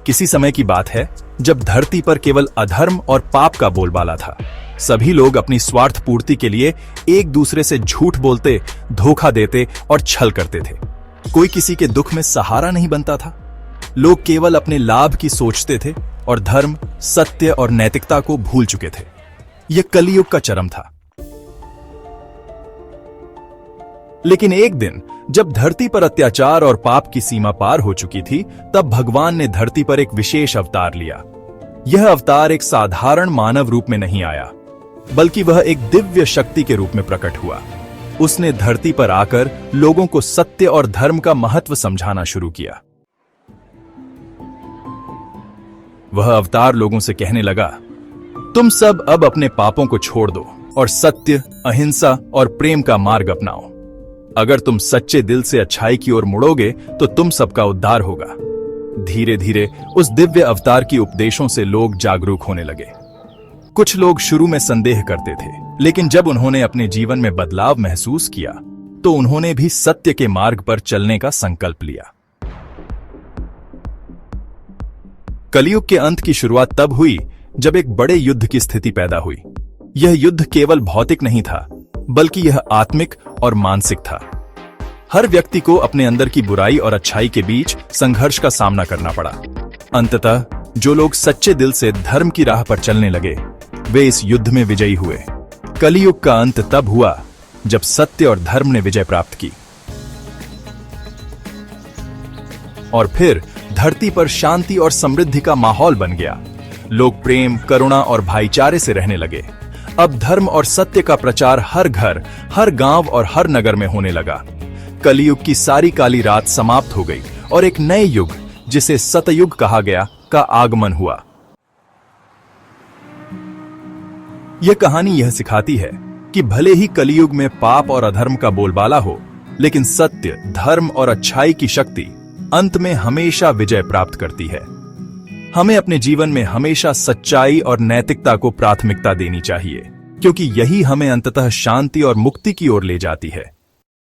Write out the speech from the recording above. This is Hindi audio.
किसी समय की बात है जब धरती पर केवल अधर्म और पाप का बोलबाला था। सभी लोग अपनी स्वार्थ पूर्ति के लिए एक दूसरे से झूठ बोलते, धोखा देते और छल करते थे। कोई किसी के दुख में सहारा नहीं बनता था। लोग केवल अपने लाभ की सोचते थे और धर्म, सत्य और नैतिकता को भूल चुके थे। यह कलियुग का चरम था। लेकिन एक दिन जब धरती पर अत्याचार और पाप की सीमा पार हो चुकी थी, तब भगवान ने धरती पर एक विशेष अवतार लिया। यह अवतार एक साधारण मानव रूप में नहीं आया, बल्कि वह एक दिव्य शक्ति के रूप में प्रकट हुआ। उसने धरती पर आकर लोगों को सत्य और धर्म का महत्व समझाना शुरू किया। वह अवतार लोगों से कहने लगा, तुम सब अब अपने पापों को छोड़ दो और सत्य, अहिंसा और प्रेम का मार्ग अपनाओ। अगर तुम सच्चे दिल से अच्छाई की ओर मुड़ोगे तो तुम सबका उद्धार होगा। धीरे धीरे उस दिव्य अवतार की उपदेशों से लोग जागरूक होने लगे। कुछ लोग शुरू में संदेह करते थे, लेकिन जब उन्होंने अपने जीवन में बदलाव महसूस किया तो उन्होंने भी सत्य के मार्ग पर चलने का संकल्प लिया। कलियुग के अंत की शुरुआत तब हुई जब एक बड़े युद्ध की स्थिति पैदा हुई। यह युद्ध केवल भौतिक नहीं था, बल्कि यह आत्मिक और मानसिक था। हर व्यक्ति को अपने अंदर की बुराई और अच्छाई के बीच संघर्ष का सामना करना पड़ा। अंततः जो लोग सच्चे दिल से धर्म की राह पर चलने लगे, वे इस युद्ध में विजयी हुए। कलियुग का अंत तब हुआ जब सत्य और धर्म ने विजय प्राप्त की और फिर धरती पर शांति और समृद्धि का माहौल बन गया। लोग प्रेम, करुणा और भाईचारे से रहने लगे। अब धर्म और सत्य का प्रचार हर घर, हर गांव और हर नगर में होने लगा। कलियुग की सारी काली रात समाप्त हो गई और एक नए युग, जिसे सतयुग कहा गया, का आगमन हुआ। यह कहानी यह सिखाती है कि भले ही कलियुग में पाप और अधर्म का बोलबाला हो, लेकिन सत्य, धर्म और अच्छाई की शक्ति अंत में हमेशा विजय प्राप्त करती है। हमें अपने जीवन में हमेशा सच्चाई और नैतिकता को प्राथमिकता देनी चाहिए, क्योंकि यही हमें अंततः शांति और मुक्ति की ओर ले जाती है।